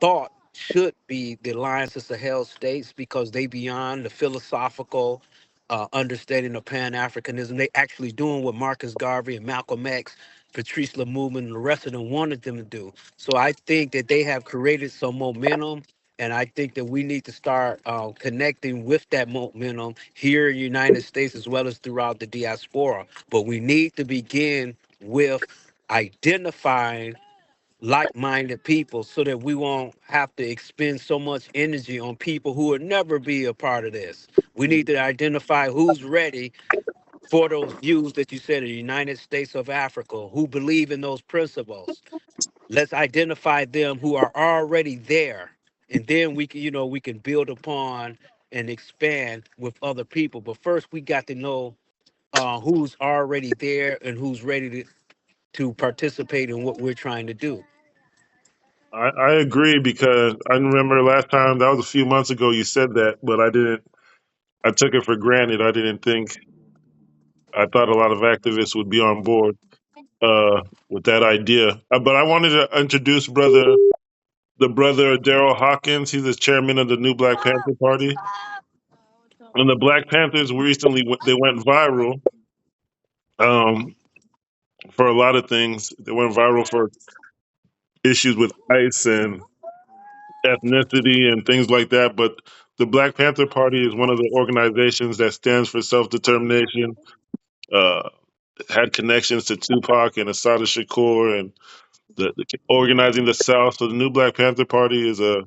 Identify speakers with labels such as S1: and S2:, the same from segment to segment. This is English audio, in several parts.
S1: thought should be the Alliance of Sahel states because they beyond the philosophical understanding of Pan-Africanism. They actually doing what Marcus Garvey and Malcolm X, Patrice Lumumba, and the rest of them wanted them to do. So I think that they have created some momentum, and I think that we need to start connecting with that momentum here in the United States as well as throughout the diaspora. But we need to begin with identifying like-minded people so that we won't have to expend so much energy on people who would never be a part of this. We need to identify who's ready for those views that you said, the United States of Africa, who believe in those principles. Let's identify them who are already there, and then we can, we can build upon and expand with other people. But first, we got to know who's already there and who's ready to participate in what we're trying to do.
S2: I agree because I remember last time that was a few months ago you said that, but I didn't. I took it for granted. I didn't think. I thought a lot of activists would be on board with that idea. But I wanted to introduce the brother Daryl Hawkins. He's the chairman of the New Black Panther Party, and the Black Panthers recently they went viral um, for a lot of things. They went viral for issues with ICE and ethnicity and things like that. But the Black Panther Party is one of the organizations that stands for self determination. Uh, had connections to Tupac and Assata Shakur and the organizing the South. So the New Black Panther Party is a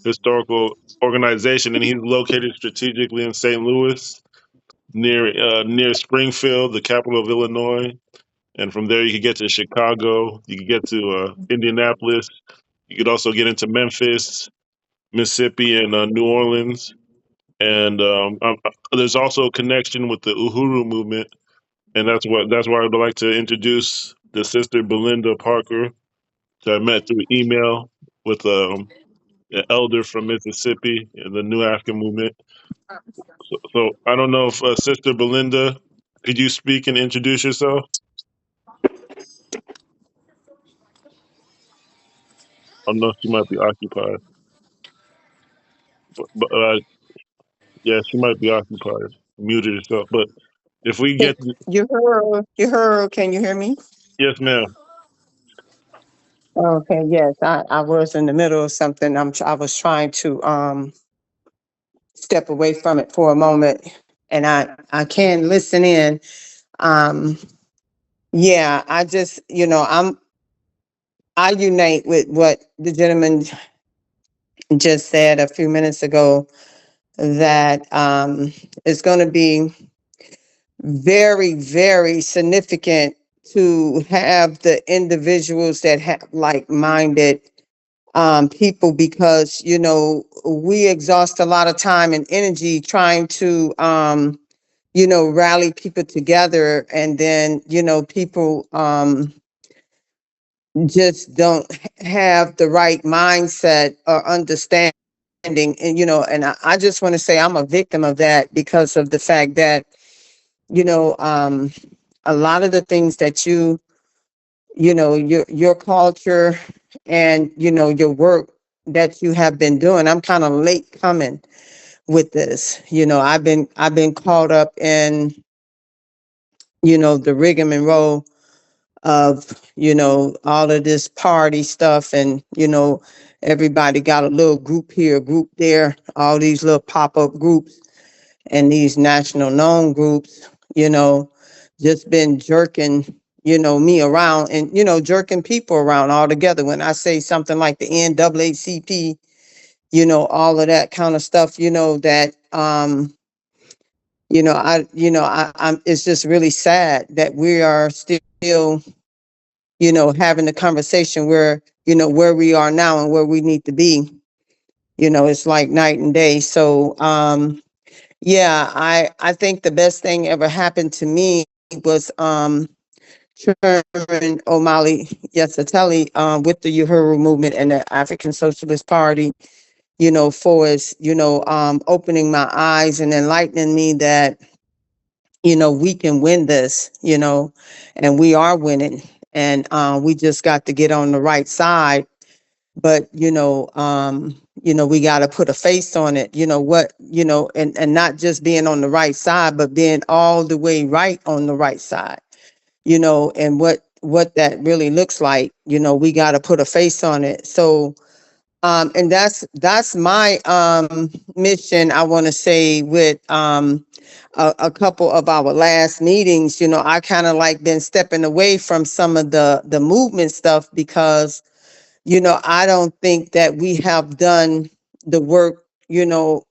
S2: historical organization, and he's located strategically in St. Louis, near Springfield, the capital of Illinois. And from there, you could get to Chicago. You could get to Indianapolis. You could also get into Memphis, Mississippi, and New Orleans. And there's also a connection with the Uhuru movement, and that's why I'd like to introduce the sister Belinda Parker that I met through email with an elder from Mississippi in the New African movement. So I don't know if Sister Belinda, could you speak and introduce yourself? I don't know if she might be occupied, but yeah, she might be occupied, muted herself. But if we
S3: Can
S2: get,
S3: you heard, can you hear me?
S2: yes, ma'am.
S3: Okay, yes, I was in the middle of something. I was trying to step away from it for a moment, and I can listen in. Um, yeah, I just I unite with what the gentleman just said a few minutes ago, that it's going to be very, very significant to have the individuals that have like-minded people, because we exhaust a lot of time and energy trying to rally people together, and then people just don't have the right mindset or understanding. And I just want to say I'm a victim of that, because of the fact that you know um a lot of the things that your culture and your work that you have been doing, I'm kind of late coming with this. I've been caught up in the rigmarole of all of this party stuff, and everybody got a little group here, group there, all these little pop-up groups and these national known groups, just been jerking me around, and jerking people around altogether. When I say something like the NAACP, all of that kind of stuff, that I'm it's just really sad that we are still having the conversation where we are now and where we need to be. It's like night and day. So yeah, I think the best thing ever happened to me was Chairman Omali Yesateli, with the Uhuru movement and the African Socialist Party, for us, opening my eyes and enlightening me that we can win this, and we are winning, and we just got to get on the right side, but we got to put a face on it, what, and not just being on the right side, but being all the way right on the right side, and what that really looks like. We got to put a face on it. So and that's my mission, I want to say, with a couple of our last meetings. I kind of like been stepping away from some of the movement stuff, because I don't think that we have done the work, in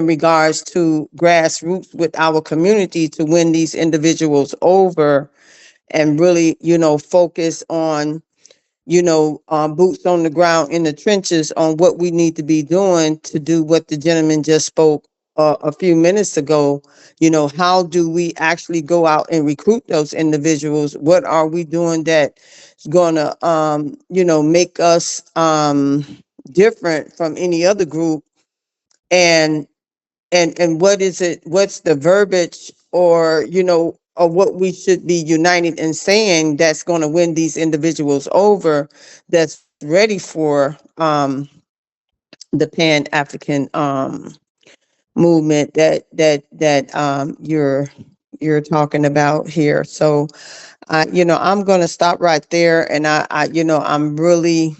S3: regards to grassroots with our community to win these individuals over, and really, focus on, boots on the ground in the trenches on what we need to be doing to do what the gentleman just spoke a few minutes ago. How do we actually go out and recruit those individuals? What are we doing that's going to, make us different from any other group? And what is it? What's the verbiage, or what we should be united in saying that's going to win these individuals over, that's ready for the Pan African movement that you're talking about here. So I'm going to stop right there, and I'm really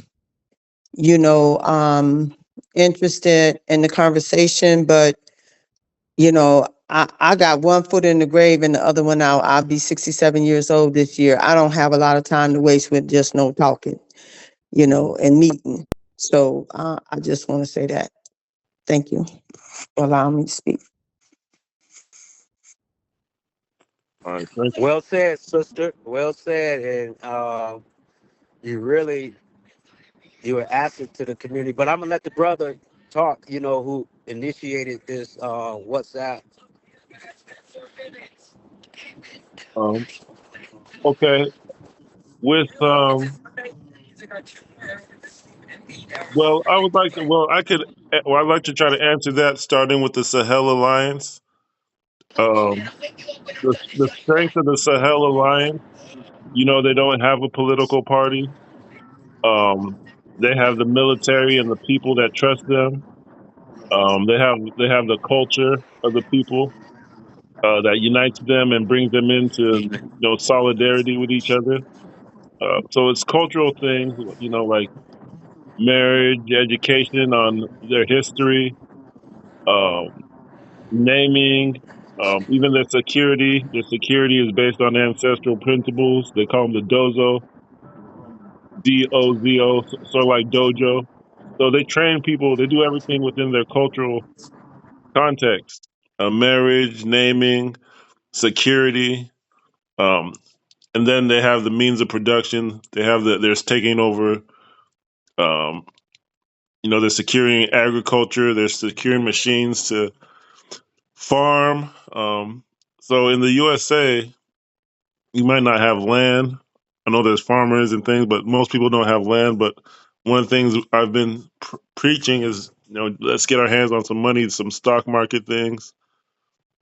S3: interested in the conversation, but I got one foot in the grave and the other one out. I'll be 67 years old this year. I don't have a lot of time to waste with just no talking, and meeting. So I just want to say that. Thank you for allowing me to speak.
S2: All right, thank you.
S1: Well said, sister. Well said. And you really, you're an asset to the community. But I'm gonna let the brother talk. Who initiated this WhatsApp.
S2: Um, okay, with well, I would like to. Well, I could. Well, I'd like to try to answer that, starting with the Sahel Alliance. Um, the strength of the Sahel Alliance. They don't have a political party. Um, they have the military and the people that trust them. They have the culture of the people that unites them and brings them into solidarity with each other. So it's cultural things, like marriage, education on their history, um, naming, even their security. Their security is based on ancestral principles. They call them the dozo, DOZO, sort of like dojo. So they train people. They do everything within their cultural context: marriage, naming, security, um, and then they have the means of production. They have they're taking over. Um, they're securing agriculture. They're securing machines to farm. So in the USA, you might not have land. I know there's farmers and things, but most people don't have land. But one of the things I've been preaching is, let's get our hands on some money, some stock market things.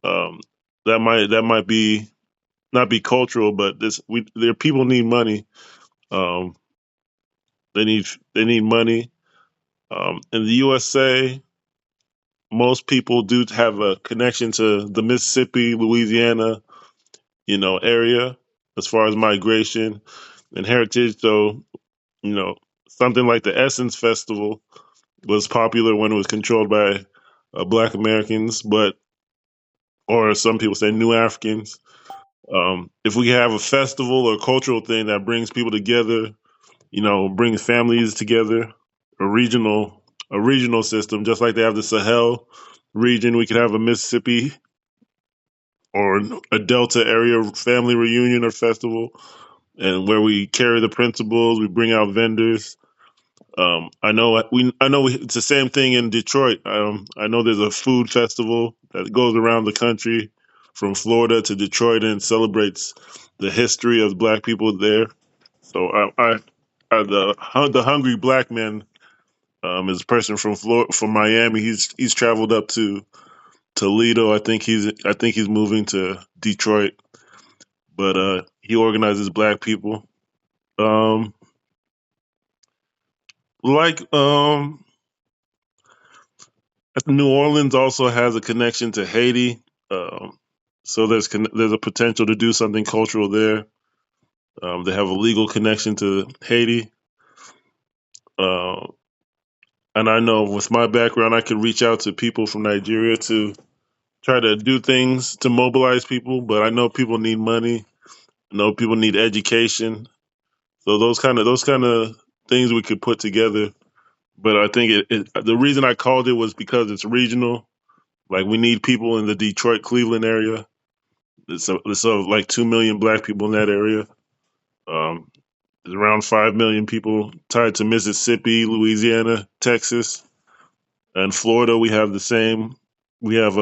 S2: Um, that might be not be cultural, but their people need money. Um, they need money. In the USA, most people do have a connection to the Mississippi, Louisiana, area as far as migration and heritage. So, something like the Essence Festival was popular when it was controlled by Black Americans, or some people say New Africans. If we have a festival or cultural thing that brings people together, brings families together, a regional a regional system, just like they have the Sahel region, we could have a Mississippi or a Delta area family reunion or festival, and where we carry the principles, we bring out vendors. It's the same thing in Detroit. I know there's a food festival that goes around the country from Florida to Detroit and celebrates the history of Black people there. So the Hungry Black Man is a person from from Miami. He's traveled up to Toledo. I think he's moving to Detroit, but he organizes Black people. Um, Like New Orleans also has a connection to Haiti, um, so there's a potential to do something cultural there. They have a legal connection to Haiti, uh, and I know with my background, I could reach out to people from Nigeria to try to do things to mobilize people. But I know people need money. I know people need education. So those kind of things we could put together. But I think the reason I called it was because it's regional. Like we need people in the Detroit, Cleveland area. There's like 2 million black people in that area. Um, there's around 5 million people tied to Mississippi, Louisiana, Texas, and Florida. We have the same. We have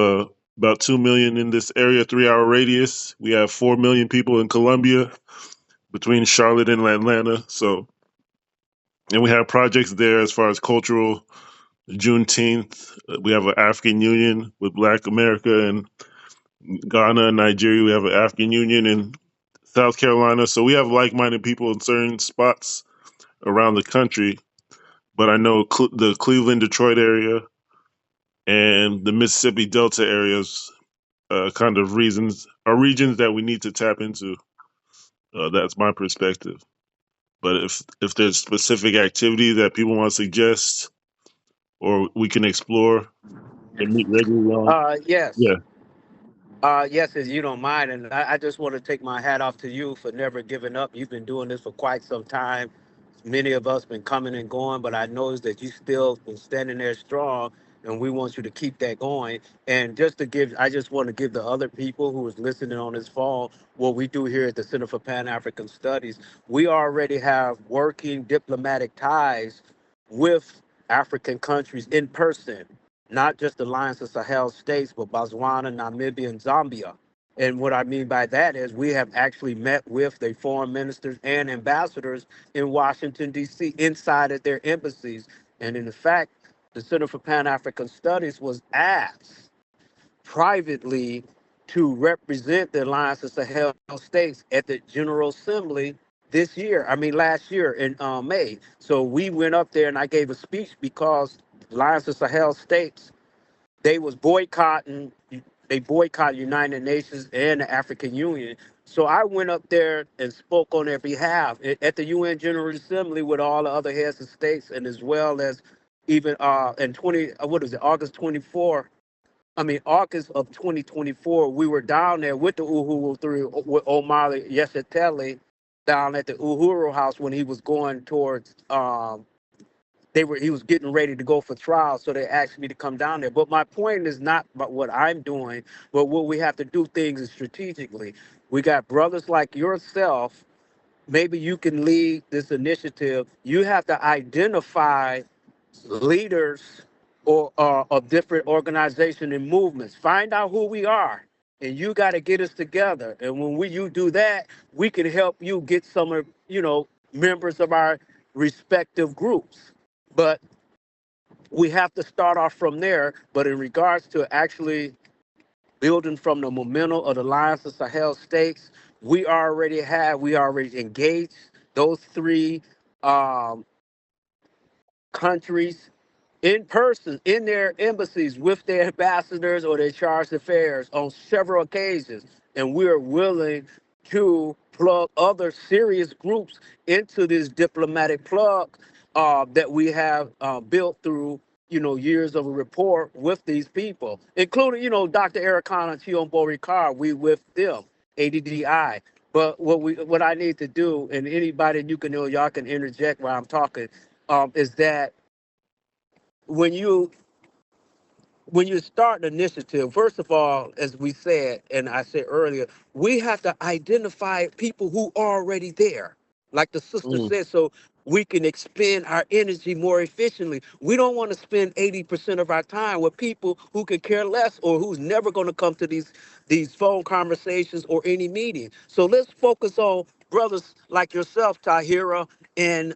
S2: about 2 million in this area, 3 hour radius. We have 4 million people in Columbia between Charlotte and Atlanta. So, and we have projects there as far as cultural. Juneteenth, we have an African Union with Black America and Ghana and Nigeria. We have an African Union in South Carolina. So we have like-minded people in certain spots around the country. But I know the Cleveland, Detroit area and the Mississippi Delta areas, kind of reasons are regions that we need to tap into. That's my perspective. But if there's specific activity that people want to suggest or we can explore and meet regularly on,
S1: Yes.
S2: yeah.
S1: Yes, if you don't mind, and I just want to take my hat off to you for never giving up. You've been doing this for quite some time. Many of us been coming and going, but I noticed that you still been standing there strong, and we want you to keep that going. And just to give, I just want to give the other people who is listening on this phone what we do here at the Center for Pan African Studies. We already have working diplomatic ties with African countries in person, not just the Alliance of Sahel states, but Botswana, Namibia, and Zambia. And what I mean by that is we have actually met with the foreign ministers and ambassadors in Washington, D.C., inside of their embassies. And in fact, the Center for Pan African Studies was asked privately to represent the Alliance of Sahel states at the General Assembly this year. I mean, last year in May. So we went up there and I gave a speech because Alliance of Sahel states, they was boycotting, they boycotted United Nations and the African Union. So I went up there and spoke on their behalf at the UN General Assembly with all the other heads of states, and as well as even in 20 what is it, August 24, I mean, August of 2024, we were down there with the Uhuru 3, with Omar Yeshateli down at the Uhuru house when he was going towards, he was getting ready to go for trial. So they asked me to come down there. But my point is not about what I'm doing, but what we have to do things strategically. We got brothers like yourself. Maybe you can lead this initiative. You have to identify leaders or of different organizations and movements. Find out who we are, and you got to get us together. And when you do that, we can help you get some of members of our respective groups. But we have to start off from there. But in regards to actually building from the momentum of the Alliance of Sahel states, we already engaged those three um, countries in person in their embassies with their ambassadors or their chargé d'affaires on several occasions. And we are willing to plug other serious groups into this diplomatic plug that we have built through years of a rapport with these people, including Dr. Ericana Chiombo Ricard. We with them, ADDI. But what I need to do, and anybody you can y'all can interject while I'm talking, is that when you when you start an initiative, first of all, as we said, and I said earlier, we have to identify people who are already there, like the sister
S2: Mm.
S1: said, so we can expend our energy more efficiently. We don't want to spend 80% of our time with people who could care less or who's never going to come to these phone conversations or any meeting. So let's focus on brothers like yourself, Tahira, and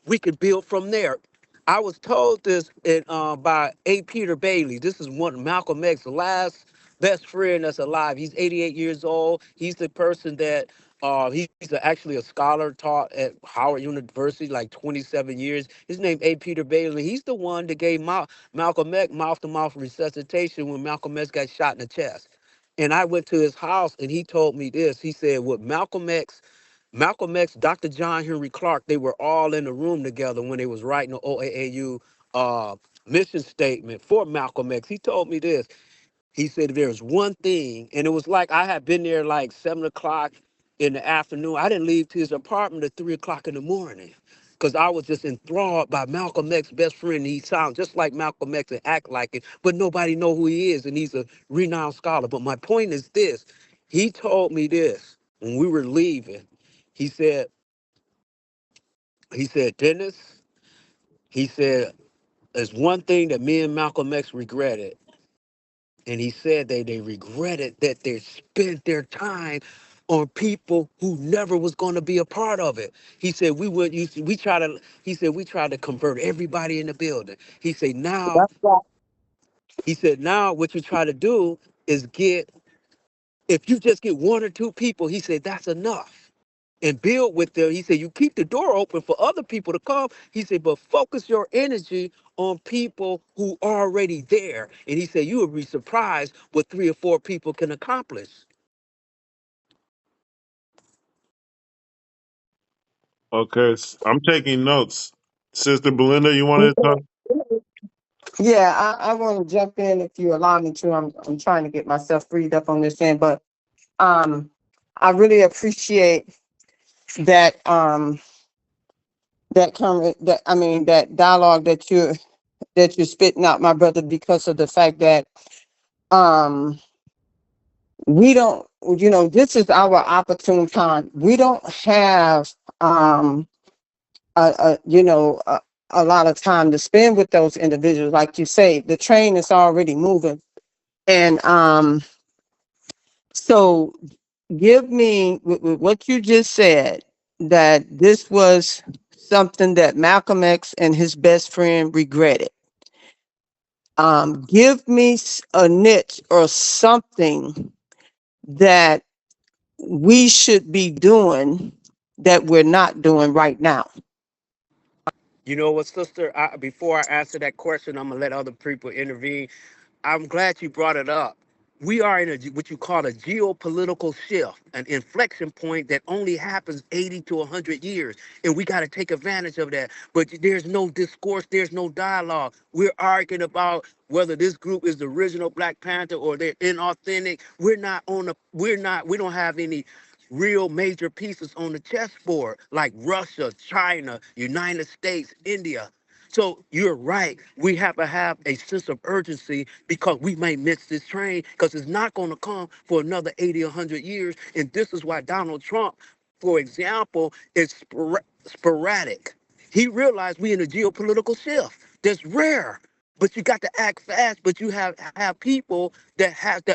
S1: we can build from there. I was told this by A. Peter Bailey. This is one Malcolm X's last best friend that's alive. He's 88 years old. He's the person that Actually a scholar, taught at Howard University like 27 years. His name A. Peter Bailey. He's the one that gave Malcolm X mouth-to-mouth resuscitation when Malcolm X got shot in the chest. And I went to his house and he told me this. He said, "What Malcolm X, Dr. John Henry Clark, they were all in the room together when they was writing the OAAU uh, mission statement for Malcolm X." He told me this. He said there's one thing, and it was like I had been there like 7 o'clock in the afternoon. I didn't leave to his apartment at 3 o'clock in the morning because I was just enthralled by Malcolm X's best friend. He sounds just like Malcolm X and act like it, but nobody know who he is, and he's a renowned scholar. But my point is this: he told me this when we were leaving. He said, Dennis, he said, there's one thing that me and Malcolm X regretted. And he said they regretted that they spent their time on people who never was going to be a part of it. He said we try to convert everybody in the building.
S3: That's right.
S1: He said now what you try to do is get, if you just get one or two people, he said that's enough. And build with them. He said you keep the door open for other people to come. He said, but focus your energy on people who are already there. And he said you will be surprised what 3 or 4 people can accomplish.
S2: Okay, I'm taking notes. Sister Belinda, you wanted to talk?
S3: Yeah, I want to jump in if you allow me to. I'm trying to get myself freed up on this end, but um, I really appreciate that that I mean that dialogue that you're spitting out, my brother, because of the fact that um we don't, this is our opportune time. We don't have um a you know a lot of time to spend with those individuals. Like you say, the train is already moving. And so give me with what you just said, that this was something that Malcolm X and his best friend regretted. Give me a niche or something that we should be doing that we're not doing right now.
S1: You know what, sister? Before I answer that question, I'm gonna let other people intervene. I'm glad you brought it up. We are in what you call a geopolitical shift, an inflection point that only happens 80 to 100 years. And we got to take advantage of that. But there's no discourse, there's no dialogue. We're arguing about whether this group is the original Black Panther or they're inauthentic. We don't have any real major pieces on the chessboard like Russia, China, United States, India. So you're right. We have to have a sense of urgency because we may miss this train because it's not going to come for another 80, 100 years. And this is why Donald Trump, for example, is sporadic. He realized we in a geopolitical shift that's rare. But you got to act fast. But you have people that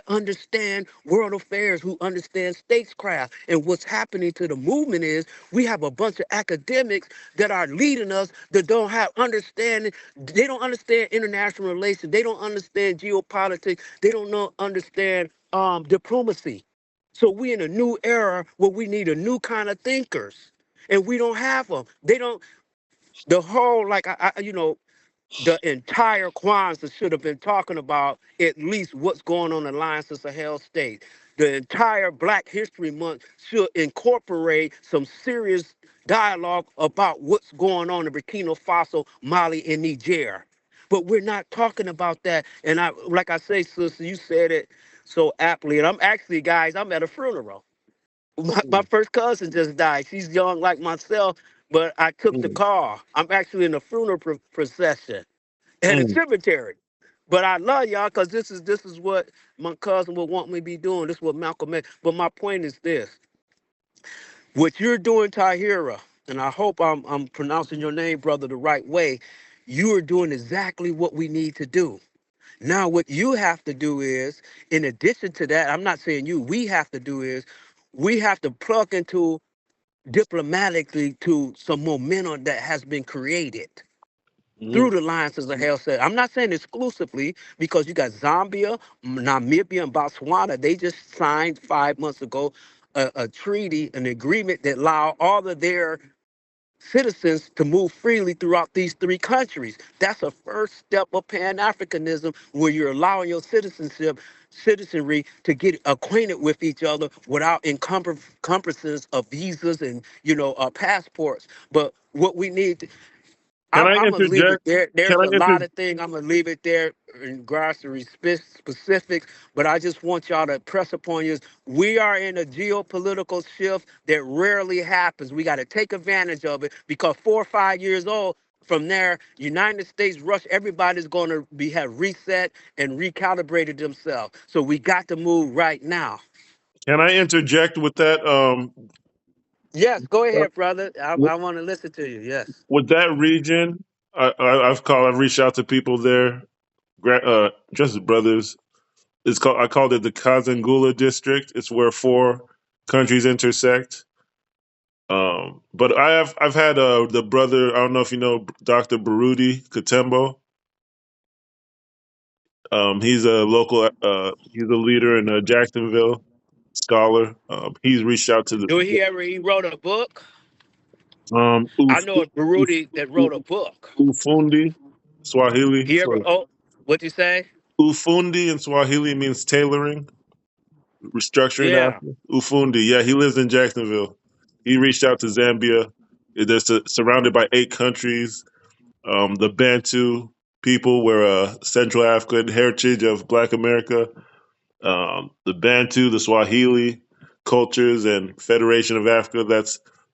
S1: understand world affairs, who understand statescraft. And what's happening to the movement is we have a bunch of academics that are leading us that don't have understanding. They don't understand international relations. They don't understand geopolitics. They don't know understand diplomacy. So we in a new era where we need a new kind of thinkers, and we don't have them. They don't. The whole like the entire Kwanzaa should have been talking about at least what's going on in the Alliance of Sahel states. The entire Black History Month should incorporate some serious dialogue about what's going on in Burkina Faso, Mali, and Niger. But we're not talking about that. And like I say, sister, you said it so aptly. And I'm actually, guys, I'm at a funeral. My
S2: Mm,
S1: first cousin just died. She's young like myself, but I took the
S2: mm,
S1: car. I'm actually in a funeral procession at a
S2: mm.
S1: cemetery. But I love y'all because this is what my cousin would want me to be doing. This is what Malcolm X. But my point is this: what you're doing, Tahira, and I hope I'm pronouncing your name, brother, the right way. You are doing exactly what we need to do. Now, what you have to do is, in addition to that, I'm not saying you. We have to do is, we have to plug into diplomatically to some momentum that has been created through
S2: Mm.
S1: the alliances of hell said. I'm not saying exclusively because you got Zambia, Namibia, and Botswana. They just signed 5 months ago a treaty, an agreement that allow all of their citizens to move freely throughout these three countries. That's a first step of Pan-Africanism, where you're allowing your citizenry to get acquainted with each other without encumbrances of visas and passports. But what we need,
S2: Can I
S1: I'm gonna leave it
S2: interject?
S1: there.
S2: Can
S1: There's
S2: I
S1: a lot of things. I'm gonna leave it there in regards to specifics, but I just want y'all to press upon you. We are in a geopolitical shift that rarely happens. We got to take advantage of it, because 4 or 5 years old from there, United States, Russia, everybody's going to be have reset and recalibrated themselves. So we got to move right now.
S2: can I interject with that?
S1: Yes, go
S2: Uh,
S1: ahead, brother. I want to listen to you. Yes.
S2: with that region, I've reached out to people there, just brothers. I called it the Kazangula district. It's where four countries intersect. But I've had the brother. I don't know if you know Dr. Barudi Katembo. He's a local. He's a leader in Jacksonville, scholar. He's reached out to the
S1: Do he wrote a book? I
S2: Uf,
S1: know a
S2: Uf,
S1: Baruti that wrote a book.
S2: Ufundi Swahili.
S1: He ever? Oh, what you say?
S2: Ufundi in Swahili means tailoring, restructuring
S1: Yeah.
S2: after. Ufundi, yeah, he lives in Jacksonville. He reached out to Zambia. Surrounded by 8 countries. The Bantu people were a Central African heritage of Black America. The Bantu, the Swahili cultures, and Federation of Africa.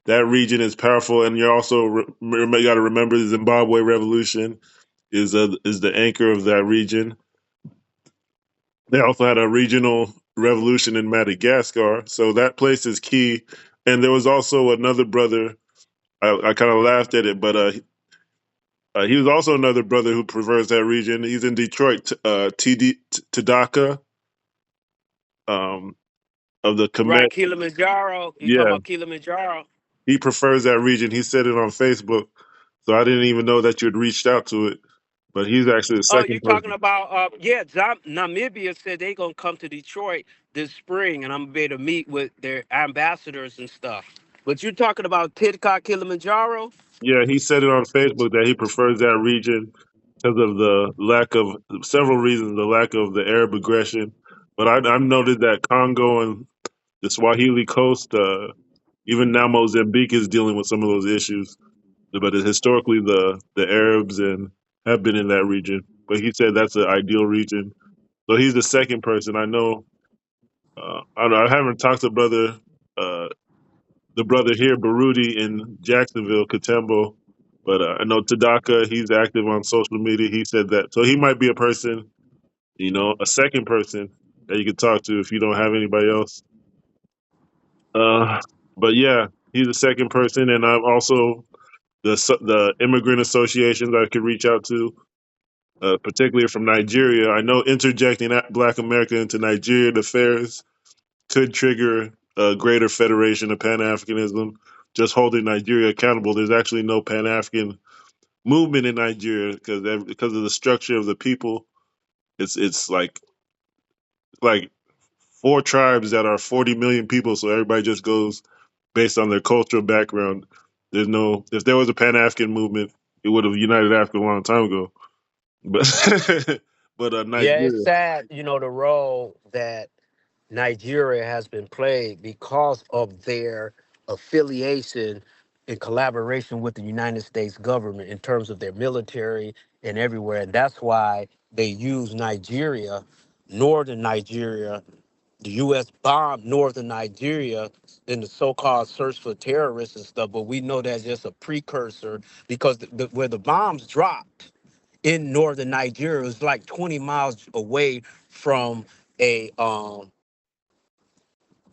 S2: That region is powerful, and you're also you got to remember the Zimbabwe Revolution is the anchor of that region. They also had a regional revolution in Madagascar, so that place is key. And there was also another brother. I kind of laughed at it, but he was also another brother who prefers that region. He's in Detroit, Tadaka, um, of the
S1: Right,
S2: Kemet.
S1: Kilimanjaro. You talking
S2: Yeah,
S1: about Kilimanjaro?
S2: he prefers that region. He said it on Facebook, so I didn't even know that you had reached out to it. But he's actually the
S1: Oh, you
S2: second
S1: talking
S2: person.
S1: about yeah, Namibia said they gonna come to Detroit this spring, and I'm gonna be able to meet with their ambassadors and stuff. But you're talking about Tidka Kilimanjaro?
S2: Yeah, he said it on Facebook that he prefers that region because of the lack of several reasons, the lack of the Arab aggression. But I've noted that Congo and the Swahili coast, even now Mozambique is dealing with some of those issues. But historically, the Arabs and have been in that region. But he said that's the ideal region. So he's the second person I know. I haven't talked to uh, the brother here, Baruti in Jacksonville, Katembo. But I know Tadaka, he's active on social media. He said that. So he might be a person, a second person that you could talk to if you don't have anybody else. Uh, but yeah, he's the second person. And I'm also the immigrant associations I could reach out to, particularly from Nigeria. I know interjecting Black America into Nigerian affairs could trigger a greater federation of Pan Africanism. Just holding Nigeria accountable. There's actually no Pan African movement in Nigeria because of the structure of the people. It's like four tribes that are 40 million people, so everybody just goes based on their cultural background. There's no If there was a Pan African movement, it would have united Africa a long time ago. But but
S1: Yeah, it's
S2: Nigeria,
S1: sad, the role that Nigeria has been played because of their affiliation and collaboration with the United States government in terms of their military and everywhere. And that's why they use Nigeria, northern Nigeria. The U.S. bombed northern Nigeria in the so-called search for terrorists and stuff, but we know that's just a precursor, because where the bombs dropped in northern Nigeria was like 20 miles away from a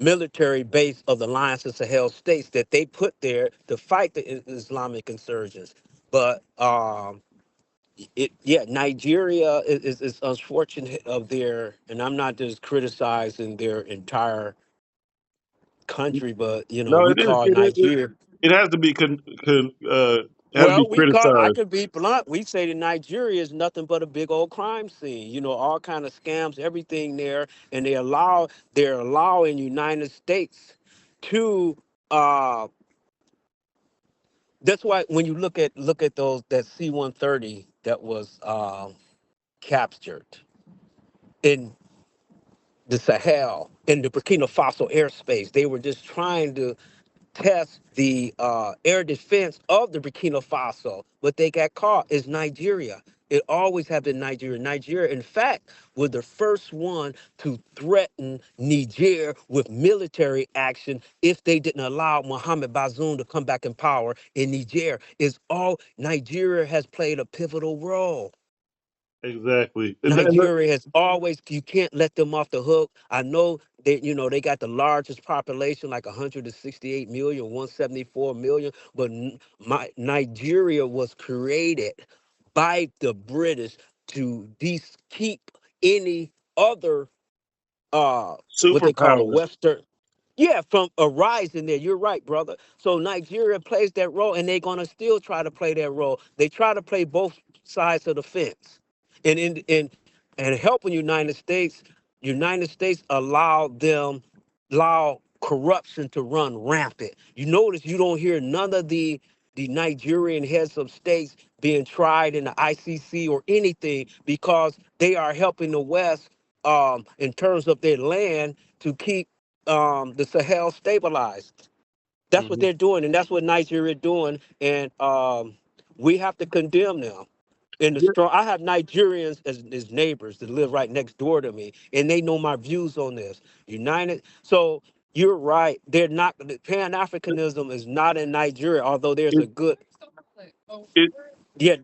S1: military base of the Alliance of Sahel states that they put there to fight the Islamic insurgents. But Nigeria is unfortunate of their, and I'm not just criticizing their entire country, but
S2: no,
S1: we
S2: it is.
S1: call
S2: It is.
S1: Nigeria.
S2: It has to be it has to be
S1: Well, I
S2: criticized.
S1: can be blunt. We say that Nigeria is nothing but a big old crime scene. All kind of scams, everything there, and they're allowing United States. Two, uh, that's why when you look at those that C-130 that was captured in the Sahel in the Burkina Faso airspace, they were just trying to test the air defense of the Burkina Faso, but they got caught. Is Nigeria. It always have been Nigeria. Nigeria, in fact, was the first one to threaten Niger with military action if they didn't allow Mohamed Bazoum to come back in power in Niger. Is all Nigeria has played a pivotal role.
S2: Exactly.
S1: Nigeria has always, you can't let them off the hook. I know that, they got the largest population, like 168 million, 174 million, but Nigeria was created by the British to keep any other, what they call a
S2: Superpower.
S1: Western, yeah, from a rising there. You're right, brother. So Nigeria plays that role, and they're gonna still try to play that role. They try to play both sides of the fence, and helping United States allow corruption to run rampant. You notice you don't hear none of the Nigerian heads of states being tried in the ICC or anything because they are helping the West in terms of their land to keep the Sahel stabilized. That's what
S2: Hmm.
S1: they're doing, and that's what Nigeria doing, and we have to condemn them. In the
S2: Yeah,
S1: strong, I have Nigerians as neighbors that live right next door to me, and they know my views on this. United, so you're right. They're not. Pan Africanism is not in Nigeria, although there's
S2: it,
S1: a good.
S2: it
S1: Yeah,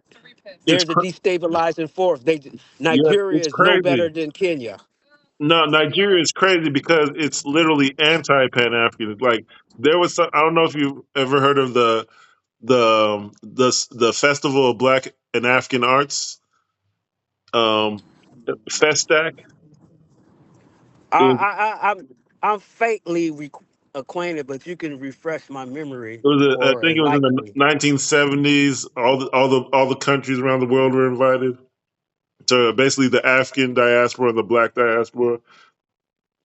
S2: it's
S1: there's a destabilizing force.
S2: yeah,
S1: Nigeria
S2: it's
S1: is no better
S2: crazy.
S1: than Kenya.
S2: No, Nigeria is crazy because it's literally anti Pan African. Like there was some, I don't know if you've ever heard of the Festival of Black and African Arts, um, Festac.
S1: I,
S2: It was
S1: I, I I'm faintly acquainted, but you can refresh my memory
S2: I
S1: or
S2: think it was in
S1: enlighten
S2: the
S1: me.
S2: 1970s. All the countries around the world were invited. So basically, the African diaspora and the Black diaspora.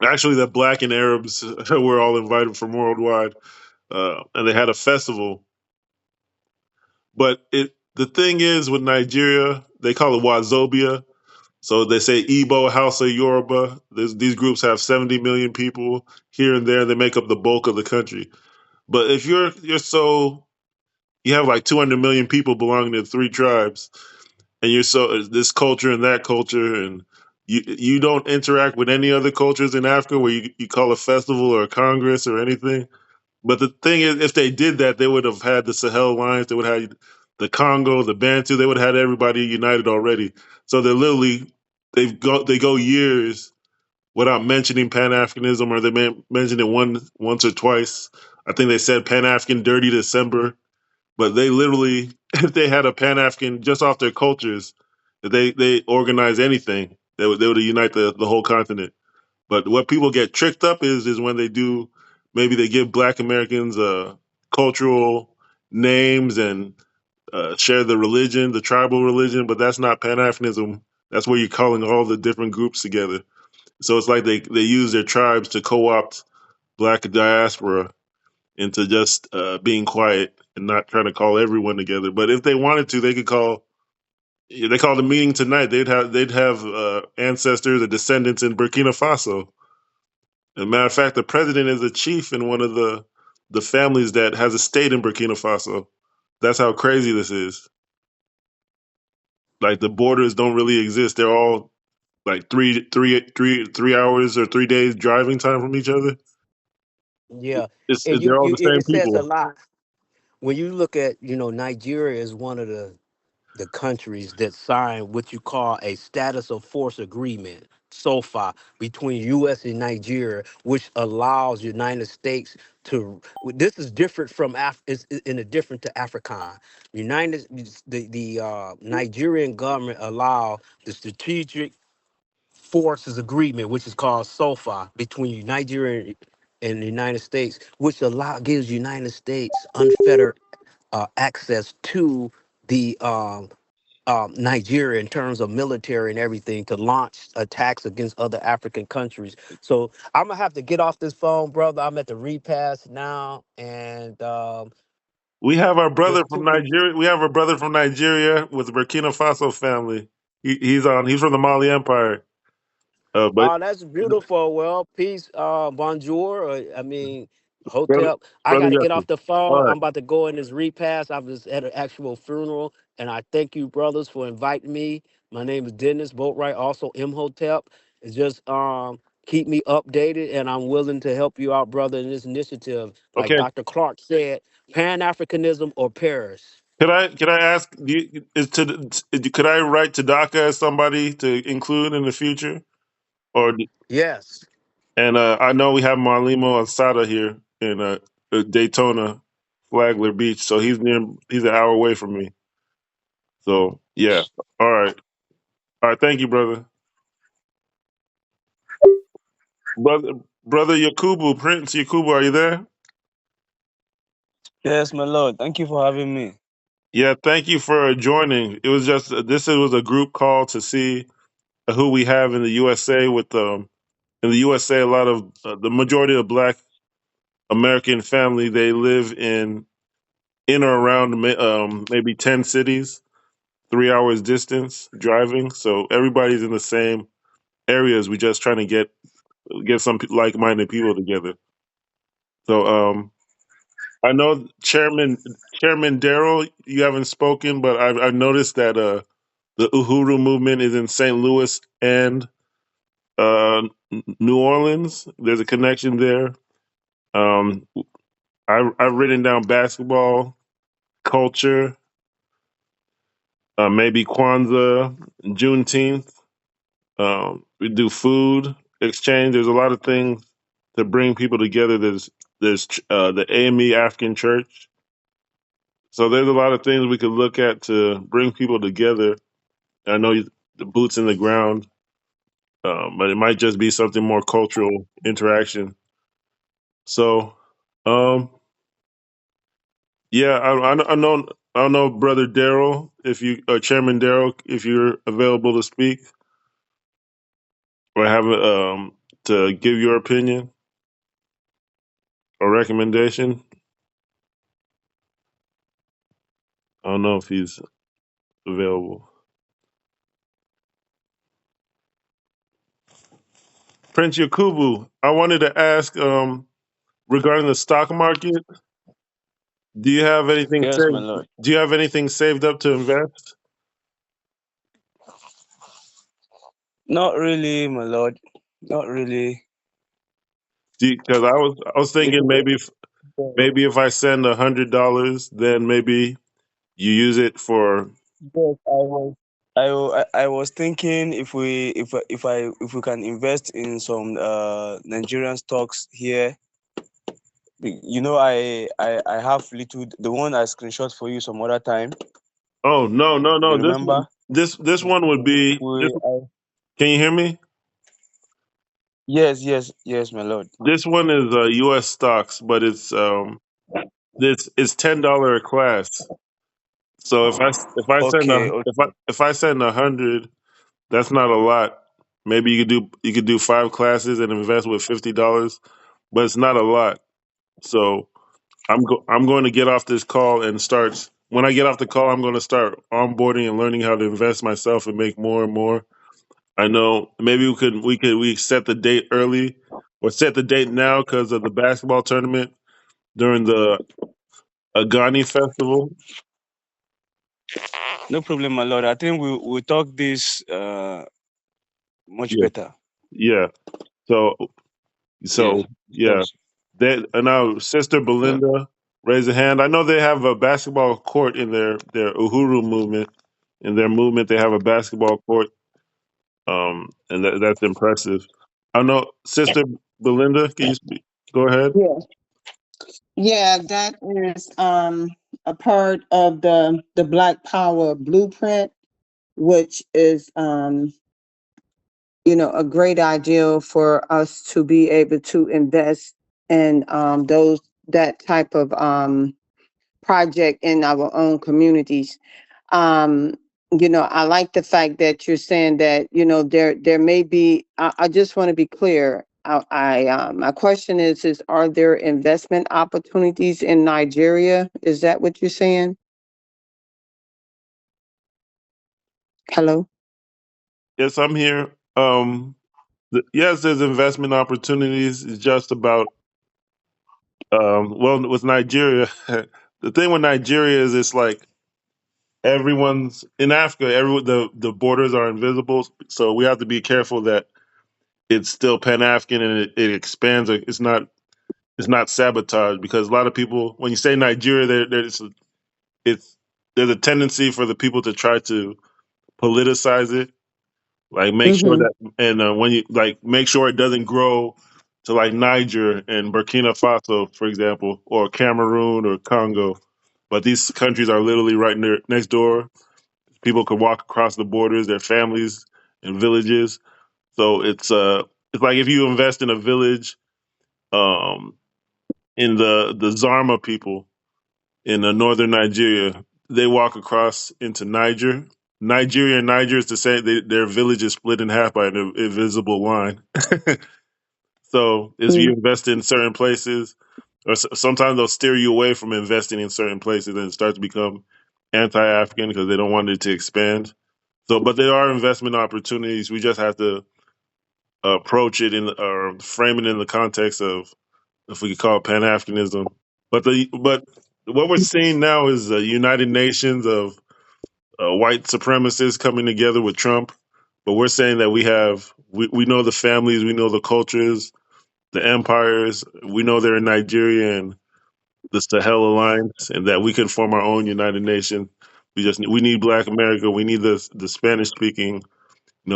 S2: Actually, the Black and Arabs were all invited from worldwide, and they had a festival. But the thing is with Nigeria, they call it Wazobia. So they say Igbo, Hausa, Yoruba. These groups have 70 million people here and there. They make up the bulk of the country. But if you have like 200 million people belonging to three tribes, and you're so this culture and that culture, and you don't interact with any other cultures in Africa where you call a festival or a congress or anything. But the thing is, if they did that, they would have had the Sahel Alliance, they would have had the Congo, the Bantu, they would have had everybody united already. So they go years without mentioning Pan Africanism, or they mention it once or twice. I think they said Pan African Dirty December, but they literally, if they had a Pan African just off their cultures, if they organize anything, they would unite the whole continent. But what people get tricked up is when they do, maybe they give Black Americans cultural names and share the religion, the tribal religion, but that's not Pan Africanism. That's where you're calling all the different groups together. So it's like they use their tribes to co-opt Black diaspora into just being quiet and not trying to call everyone together. But if they wanted to, they could call. They called a meeting tonight. They'd have ancestors or descendants in Burkina Faso. As a matter of fact, the president is a chief in one of the families that has a state in Burkina Faso. That's how crazy this is. Like the borders don't really exist. They're all like 3 hours or 3 days driving time from each other.
S1: Yeah, and
S2: They're all the same
S1: it says a
S2: people.
S1: lot when you look at, Nigeria is one of the countries that signed what you call a status of force agreement so far between U.S. and Nigeria, which allows United States to. This is different from is in a different to African. United the Nigerian government allow the strategic forces agreement, which is called SOFA, between Nigeria and the United States, which gives United States unfettered access to the Nigeria in terms of military and everything to launch attacks against other African countries. So I'm gonna have to get off this phone, brother. I'm at the repass now, and
S2: We have our brother
S1: just
S2: from
S1: tune in.
S2: Nigeria. We have a brother from Nigeria with the Burkina Faso family. He's on. He's from the Mali Empire. But
S1: Oh, that's beautiful. Well, peace, bonjour. I mean,
S2: brother,
S1: hotel. I
S2: brother,
S1: got to
S2: yes.
S1: get off the
S2: All
S1: phone.
S2: right.
S1: I'm about to go in this repast. I was at an actual funeral, and I thank you, brothers, for inviting me. My name is Dennis Boatwright, also Imhotep. It's just keep me updated, and I'm willing to help you out, brother, in this initiative. Like
S2: Okay.
S1: Dr. Clark said, Pan Africanism or perish.
S2: Can I ask? Could I write to DACA as somebody to include in the future? Or
S1: Yes.
S2: and I know we have Marlimo Asada here in Daytona, Flagler Beach. So he's near. He's an hour away from me. So yeah. All right. All right. Thank you, brother. Brother Yakubu, Prince Yakubu, are you there?
S4: Yes, my lord. Thank you for having me.
S2: Yeah, thank you for joining. It was just this was a group call to see who we have in the USA. With in the USA, a lot of the majority of Black American family they live in or around maybe 10 cities, 3 hours distance driving. So everybody's in the same areas. We just trying to get some like minded people together. So I know Chairman Darrell, you haven't spoken, but I've noticed that the Uhuru movement is in St. Louis and New Orleans. There's a connection there. Um, I've written down basketball, culture, maybe Kwanzaa, Juneteenth. We do food exchange. There's a lot of things to bring people together. There's the AME African Church. So there's a lot of things we could look at to bring people together. I know the boots in the ground, but it might just be something more cultural interaction. So, um, yeah, I don't know, Brother Daryl, if you, Chairman Daryl, if you're available to speak or have to give your opinion or recommendation. I don't know if he's available. Prince Yakubu, I wanted to ask regarding the stock market. Do you have anything
S4: Yes, my
S2: saved?
S4: lord.
S2: Do you have anything saved up to invest?
S4: Not really, my lord. Not really.
S2: Because I was
S4: If
S2: thinking
S4: you,
S2: maybe if I send $100, then maybe you use it for.
S4: yes, I was thinking if we can invest in some Nigerian stocks here. I have little the one I screenshot for you some other time.
S2: Oh no, no,
S4: You
S2: no!
S4: remember?
S2: This one would be this.
S4: We I,
S2: Can you hear me?
S4: yes, my lord.
S2: This one is U.S. stocks, but this is $10 a class. So
S4: Okay, okay.
S2: if I send 100, that's not a lot. Maybe you could do 5 classes and invest with $50, but it's not a lot. So I'm going to get off this call and start. When I get off the call, I'm going to start onboarding and learning how to invest myself and make more and more. I know maybe we set the date early or set the date now because of the basketball tournament during the Agani Festival.
S4: No problem, my lord. I think we'll talk this much
S2: Yeah,
S4: better.
S2: yeah. So
S4: Yes,
S2: yeah.
S4: yes.
S2: They and now Sister
S4: Yeah.
S2: Belinda raise a hand. I know they have a basketball court in their Uhuru movement. In their movement, they have a basketball court. And that's impressive. I know Sister Belinda. Can you speak? Go ahead.
S3: Yeah. Yeah, that is a part of the Black Power blueprint, which is a great ideal for us to be able to invest in those that type of project in our own communities. Um I like the fact that you're saying that, there may be, I just want to be clear. My question is, are there investment opportunities in Nigeria? Is that what you're saying? Hello?
S2: Yes, I'm here. Yes, there's investment opportunities. It's just about well, with Nigeria, the thing with Nigeria is it's like everyone's in Africa. The borders are invisible, so we have to be careful that it's still Pan African and it expands. It's not sabotaged because a lot of people, when you say Nigeria, it's there's a tendency for the people to try to politicize it, like make sure
S3: Mm-hmm.
S2: that and when you like make sure it doesn't grow to like Niger and Burkina Faso, for example, or Cameroon or Congo. But these countries are literally right next door. People can walk across the borders, their families and villages. So it's like if you invest in a village, um, in the Zarma people in northern Nigeria, they walk across into Niger. Nigeria and Niger is the same. Their village is split in half by an invisible line. So as you invest in certain places, or sometimes they'll steer you away from investing in certain places, and it starts to become anti-African because they don't want it to expand. So, but there are investment opportunities. We just have to approach it in or frame it in the context of, if we could call it, Pan Africanism. But what we're seeing now is a United Nations of white supremacists coming together with Trump. But we're saying that we know the families, we know the cultures, the empires, we know they're in Nigeria and the Sahel Alliance, and that we can form our own United Nation. We need Black America. We need the Spanish speaking,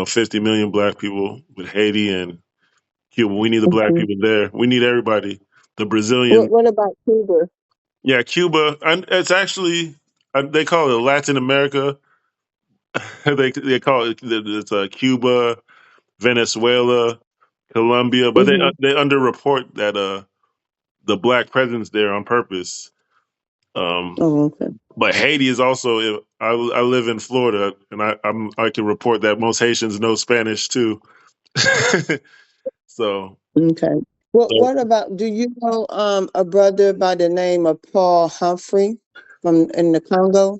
S2: 50 million Black people with Haiti and Cuba. We need the Black
S3: Mm-hmm.
S2: people there. We need everybody. The Brazilian,
S3: What about Cuba?
S2: yeah, Cuba. And it's actually they call it Latin America. They call it's Cuba, Venezuela, Colombia, but
S3: Mm-hmm.
S2: they underreport that the Black presence there on purpose. Um,
S3: Oh, okay.
S2: but Haiti is also. I live in Florida, and I can report that most Haitians know Spanish too. so,
S3: Okay.
S2: so
S3: What about, do you know a brother by the name of Paul Humphrey from in the Congo?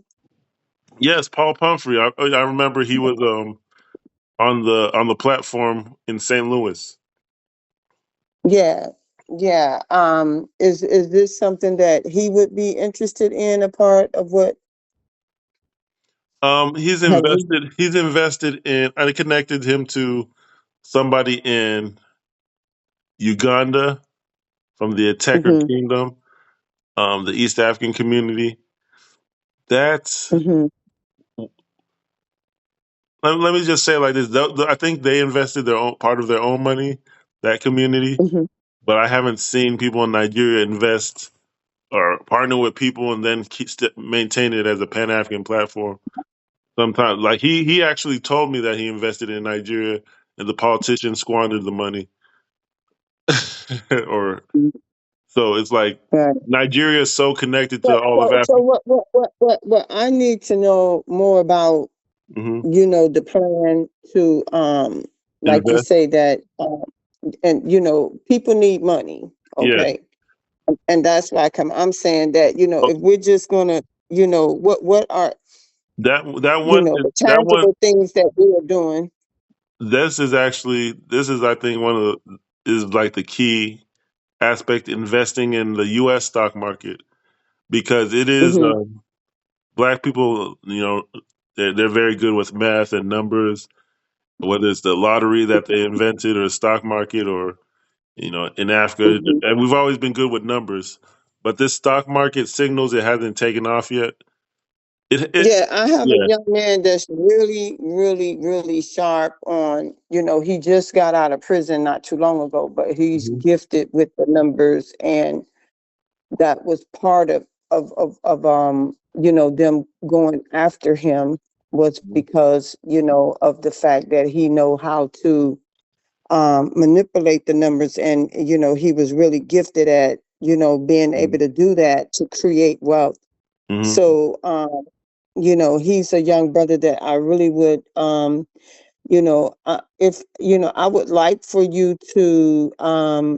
S2: yes, Paul Pumphrey. I remember he was on the platform in St. Louis.
S3: Yeah. Yeah. Is this something that he would be interested in, a part of what
S2: He's
S3: have you
S2: invested. He's invested in. I connected him to somebody in Uganda from the Ateker
S3: mm-hmm,
S2: Kingdom, the East African community. That's
S3: mm-hmm,
S2: let me just say it like this. I think they invested their own part of their own money, that community,
S3: mm-hmm.
S2: but I haven't seen people in Nigeria invest or partner with people and then maintain it as a Pan African platform. Sometimes, like he actually told me that he invested in Nigeria and the politicians squandered the money, or so it's like
S3: Right.
S2: Nigeria is so connected to
S3: So,
S2: all of
S3: so, so
S2: Africa.
S3: what I need to know more about,
S2: Hmm.
S3: the plan to, like you
S2: Invest,
S3: say that, and people need money.
S2: yeah.
S3: Okay. And that's why I'm saying that,
S2: Oh,
S3: if we're just gonna, what are, the
S2: that one.
S3: tangible things that we are doing.
S2: This is I think one of the is like the key aspect, investing in the U.S. stock market, because it is
S3: Hmm.
S2: black people. They're very good with math and numbers, whether it's the lottery that they invented or stock market or in Africa,
S3: Hmm.
S2: and we've always been good with numbers. But this stock market signals it hasn't taken off yet. It
S3: Yeah, I have a
S2: yeah.
S3: young man that's really, really, really sharp on, he just got out of prison not too long ago, but he's
S2: Hmm.
S3: gifted with the numbers, and that was part of them going after him, was because, of the fact that he know how to manipulate the numbers, and he was really gifted at, being able to do that to create wealth.
S2: Hmm.
S3: So he's a young brother that I really would, if I would like for you to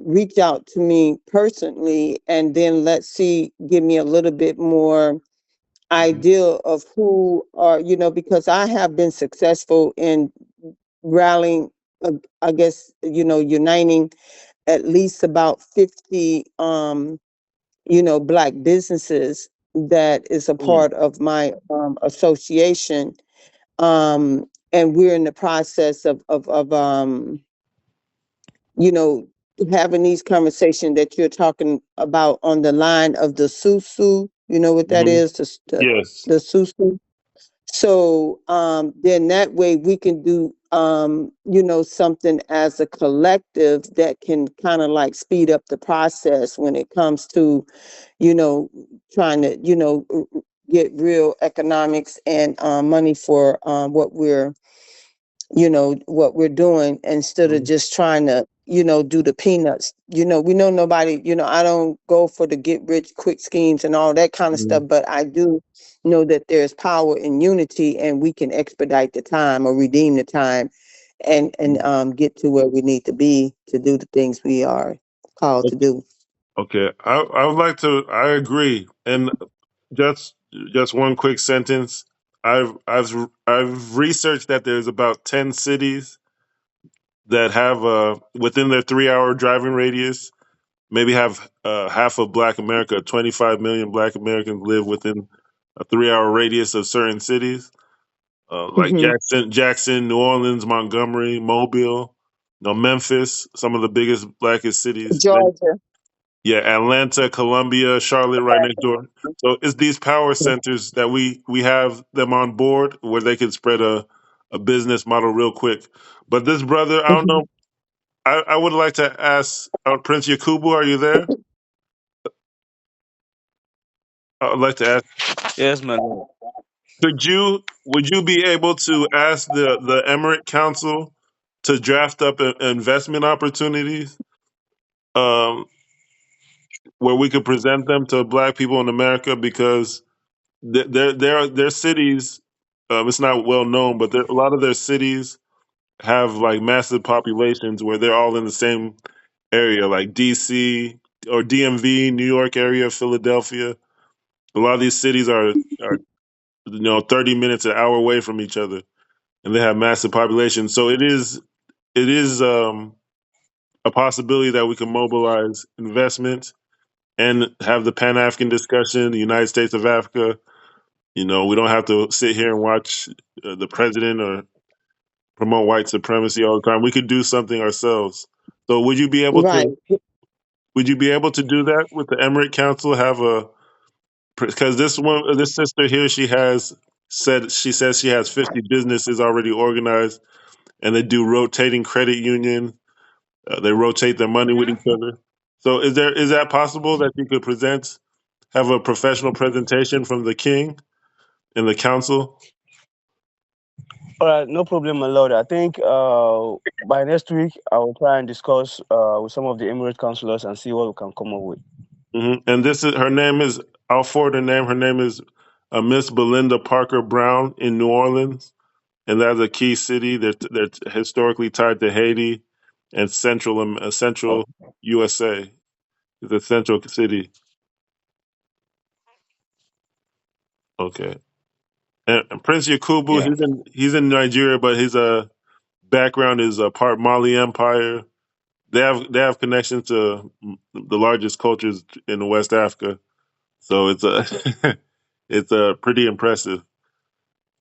S3: reach out to me personally, and then let's see, give me a little bit more
S2: Mhm.
S3: idea of who are, because I have been successful in rallying, I guess, uniting at least about 50 black businesses that is a
S2: Mm.
S3: part of my association. And we're in the process of you know having these conversations that you're talking about on the line of the susu. You know what that
S2: Mhm.
S3: is,
S2: Yes.
S3: the susu. So then that way we can do something as a collective that can kind of like speed up the process when it comes to you know trying to get real economics and money for what we're doing, instead of
S2: Mhm.
S3: just trying to do the peanuts. We know nobody, I don't go for the get rich quick schemes and all that kind of
S2: Mhm.
S3: stuff, but I do know that there's power in unity, and we can expedite the time or redeem the time, and get to where we need to be to do the things we are called to do.
S2: Okay. I would like to. I agree. And just just one quick sentence. I've researched that there's about 10 cities that have within their 3 hour driving radius, maybe have half of Black America. 25 million Black Americans live within a 3 hour radius of certain cities, like
S3: Hmm.
S2: Jackson, New Orleans, Montgomery, Mobile, Memphis, some of the biggest, blackest cities. Then,
S3: Georgia.
S2: yeah, Atlanta, Columbia, Charlotte, right next door. So it's these power centers that we have them on board where they can spread a business model real quick. But this brother, I don't
S3: Mhm.
S2: know. I would like to ask Prince Yakubu, are you there? I would like to ask,
S4: Yes, my lord.
S2: would you be able to ask the Emirate Council to draft up investment opportunities, um, where we could present them to Black people in America? Because their cities, it's not well known, but a lot of their cities have like massive populations where they're all in the same area, like DC or DMV, New York area, Philadelphia. A lot of these cities are 30 minutes, an hour away from each other, and they have massive populations. So it is a possibility that we can mobilize investment and have the Pan African discussion, the United States of Africa. We don't have to sit here and watch the president or promote white supremacy all the time. We could do something ourselves. So
S3: Right.
S2: would you be able to do that with the Emirate Council? Have a because this sister here, she says she has 50 businesses already organized, and they do rotating credit union. They rotate their money with each other. So is that possible that you could have a professional presentation from the king and the council?
S4: All right, no problem, my lord. I think by next week I will try and discuss with some of the Emirate councillors and see what we can come up with.
S2: And this is her name is I'll forward her name. Her name is Miss Belinda Parker Brown in New Orleans, and that's a key city that's historically tied to Haiti and central USA. It's a central city. Okay. And Prince Yakubu,
S4: Yeah.
S2: he's in Nigeria, but his background is part Mali Empire. They have connections to the largest cultures in West Africa, so it's a it's pretty impressive.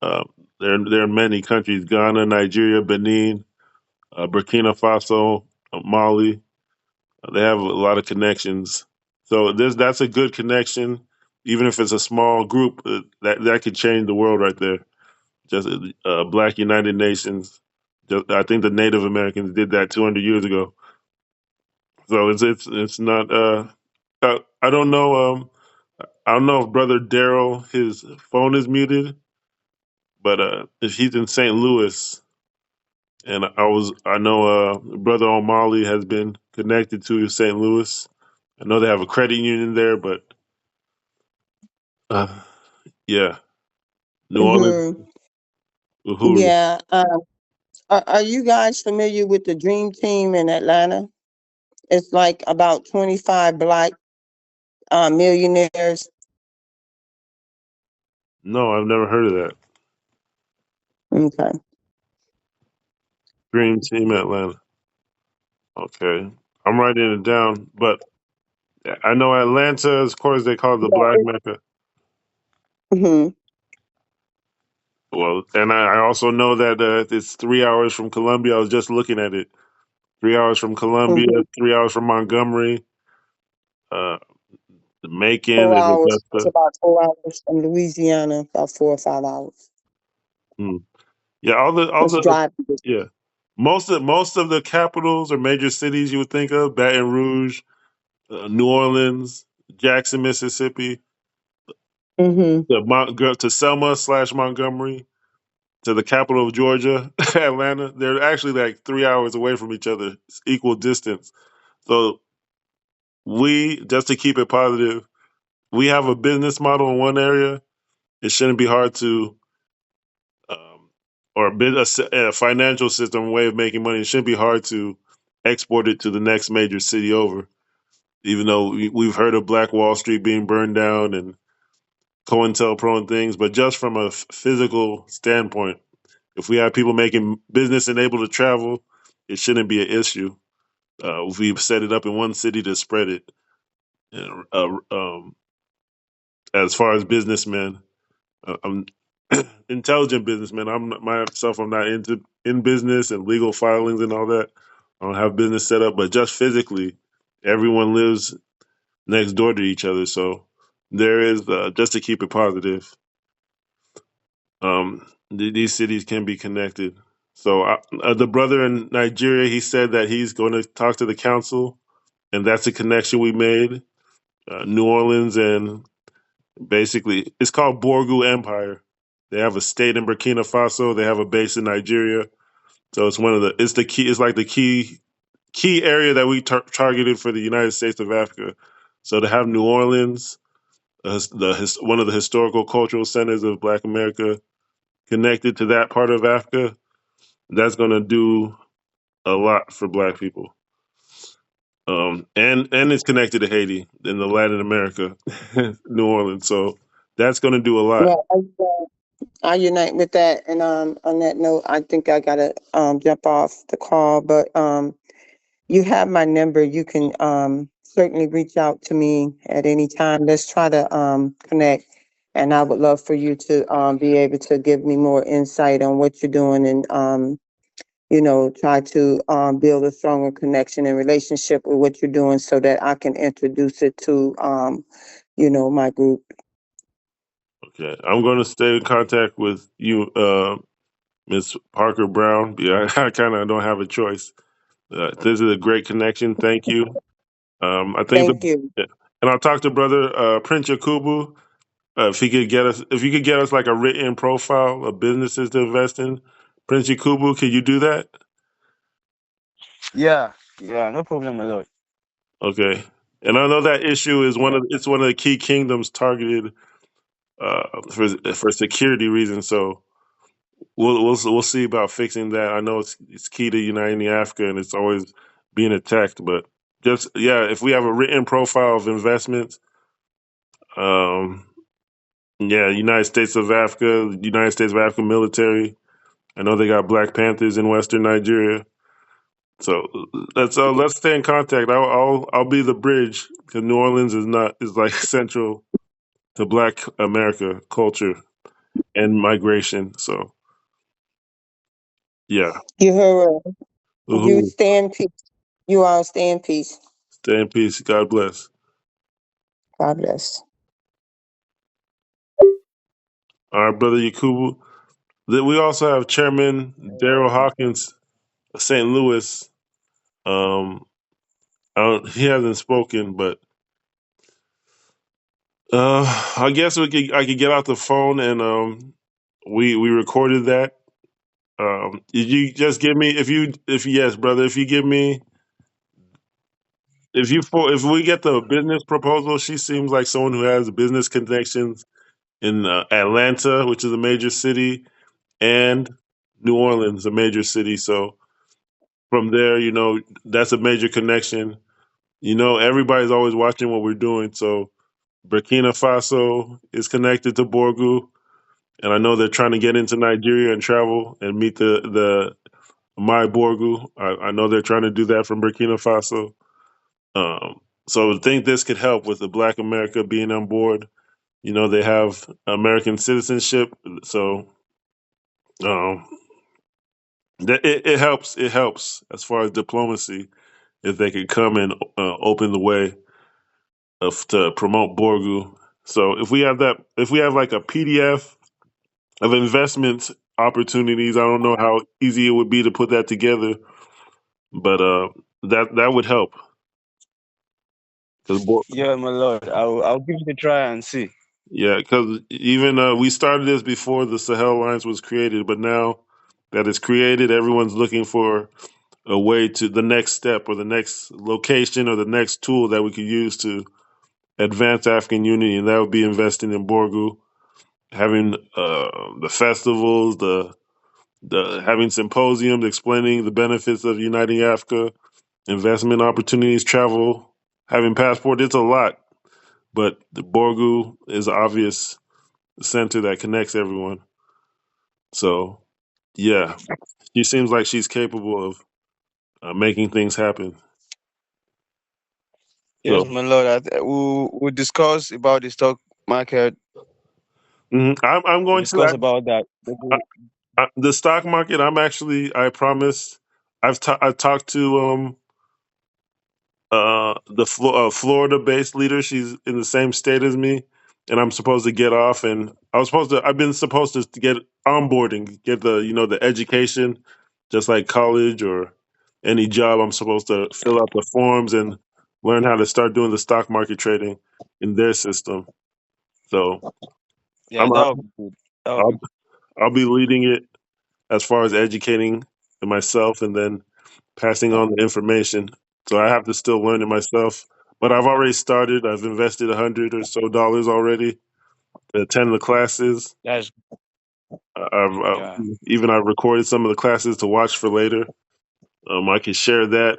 S2: There are many countries: Ghana, Nigeria, Benin, Burkina Faso, Mali. They have a lot of connections. So that's a good connection, even if it's a small group. That could change the world right there. Just Black United Nations. I think the Native Americans did that 200 years ago. So it's not. I don't know. I don't know if Brother Daryl his phone is muted, but if he's in St. Louis, and I know Brother O'Malley has been connected to St. Louis. I know they have a credit union there, but uh, yeah. New Orleans,
S3: Hmm.
S2: Uhuru.
S3: Yeah. Are you guys familiar with the Dream Team in Atlanta? It's like about 25 black millionaires.
S2: No, I've never heard of that.
S3: Okay.
S2: Dream Team Atlanta. Okay, I'm writing it down. But I know Atlanta, of course, they call it the Black Mecca.
S3: Hmm.
S2: Well, and I also know that it's 3 hours from Columbia. I was just looking at it. 3 hours from Columbia,
S3: Hmm.
S2: 3 hours from Montgomery, uh, Macon,
S3: 4
S2: and
S3: hours. It's
S2: Augusta.
S3: about 4 hours from Louisiana, about 4 or 5 hours.
S2: Hmm. Yeah, all
S3: It's
S2: the
S3: driving.
S2: yeah. Most of the capitals or major cities you would think of: Baton Rouge, New Orleans, Jackson, Mississippi,
S3: Mm-hmm.
S2: to Selma/Montgomery, to the capital of Georgia, Atlanta. They're actually like 3 hours away from each other, it's equal distance. So we, just to keep it positive, we have a business model in one area. It shouldn't be hard to, um, or a financial system way of making money. It shouldn't be hard to export it to the next major city over. Even though we've heard of Black Wall Street being burned down and COINTELPRO and things, but just from a physical standpoint, if we have people making business and able to travel, it shouldn't be an issue. If we set it up in one city to spread it. As far as businessmen, I'm intelligent businessmen. Myself. I'm not in business and legal filings and all that. I don't have business set up, but just physically, everyone lives next door to each other. So there is, just to keep it positive. These cities can be connected. So the brother in Nigeria, he said that he's going to talk to the council, and that's a connection we made. New Orleans and basically, it's called BORGU Empire. They have a state in Burkina Faso. They have a base in Nigeria. So it's one of the it's the key. It's like the key area that we targeted for the United States of Africa. So to have New Orleans, one of the historical cultural centers of Black America, connected to that part of Africa, that's going to do a lot for Black people. And it's connected to Haiti in the Latin America, New Orleans. So that's going to do a lot.
S3: Well, I unite with that. And on that note, I think I gotta jump off the call. But you have my number. You can certainly reach out to me at any time. Let's try to connect. And I would love for you to be able to give me more insight on what you're doing and try to build a stronger connection and relationship with what you're doing so that I can introduce it to my group.
S2: Okay, I'm going to stay in contact with you, Miss Parker Brown. Yeah, I kind of don't have a choice. This is a great connection. Thank you. I think
S3: Thank you.
S2: yeah. And I'll talk to Brother Prince Yakubu. If you could get us like a written profile of businesses to invest in, Prince Yakubu, can you do that?
S4: Yeah, yeah, no problem, my lord.
S2: Okay. And I know that issue is one of the key kingdoms targeted for security reasons. So we'll see about fixing that. I know it's key to uniting Africa, and it's always being attacked. But just yeah, if we have a written profile of investments, um, yeah, United States of Africa military. I know they got Black Panthers in Western Nigeria. So let's stay in contact. I'll be the bridge because New Orleans is like central to Black America culture and migration. So yeah,
S3: You heard her. You
S2: Woohoo.
S3: stay in peace. You all stay in peace.
S2: Stay in peace. God bless.
S3: God bless.
S2: All right, brother Yakubu. Then we also have Chairman Daryl Hawkins of St. Louis. Um, he hasn't spoken, but I guess I could get out the phone and we recorded that. Did you just give me if yes, brother, if you give me if we get the business proposal, she seems like someone who has business connections in Atlanta, which is a major city, and New Orleans, a major city. So from there, that's a major connection. Everybody's always watching what we're doing. So Burkina Faso is connected to Borgu, and I know they're trying to get into Nigeria and travel and meet the my Borgu. I know they're trying to do that from Burkina Faso. So I think this could help with the Black America being on board. They have American citizenship, so um, it helps. It helps as far as diplomacy if they could come and open the way to promote Borgu. So if we have like a PDF of investment opportunities, I don't know how easy it would be to put that together, but that would help. Cause,
S4: Yeah, my lord. I'll give it a try and see.
S2: yeah, because even we started this before the Sahel Alliance was created, but now that it's created, everyone's looking for a way to the next step or the next location or the next tool that we could use to advance African unity, and that would be investing in Borgu, having the festivals, the having symposiums explaining the benefits of uniting Africa, investment opportunities, travel, having passport. It's a lot, but the Borgu is an obvious center that connects everyone. So yeah, she seems like she's capable of making things happen.
S4: Yes,
S2: So
S4: my lord. We'll discuss about the stock market.
S2: I'm
S4: We'll
S2: going to
S4: discuss about that.
S2: the stock market. I promise. I've talked to the Florida based leader. She's in the same state as me, and I'm supposed to get off. And I've been supposed to get onboarding, get the education, just like college or any job. I'm supposed to fill out the forms and learn how to start doing the stock market trading in their system. So
S4: Yeah,
S2: I'm
S4: that would be good. That would
S2: I'll,
S4: be
S2: I'll be leading it as far as educating myself and then passing on the information. So I have to still learn it myself. But I've already started. I've invested $100 or so already to attend the classes.
S4: that's yeah.
S2: I've recorded some of the classes to watch for later. I can share that.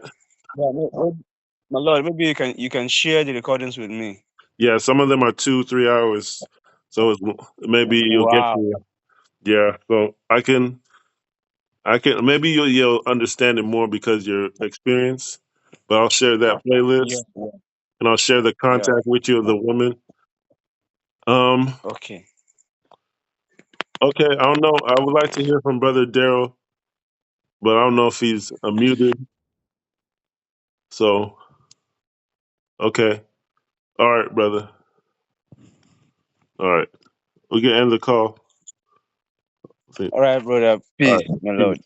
S4: Yeah, my lord, maybe you can share the recordings with me.
S2: Yeah, some of them are 2-3 hours, so maybe you'll get
S4: Wow.
S2: to. Yeah, so I can maybe you'll understand it more because your experience. But I'll share that
S4: Yeah.
S2: playlist and I'll share the
S4: Yeah.
S2: contact with you of the woman. Um,
S4: Okay.
S2: okay, I don't know. I would like to hear from Brother Daryl, but I don't know if he's muted. So, okay. All right, brother. All right. We can end the call. I think.
S4: All right, brother.
S2: All
S4: Peace,
S2: right.
S4: my
S2: Peace.
S4: lord.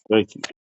S2: Thank you.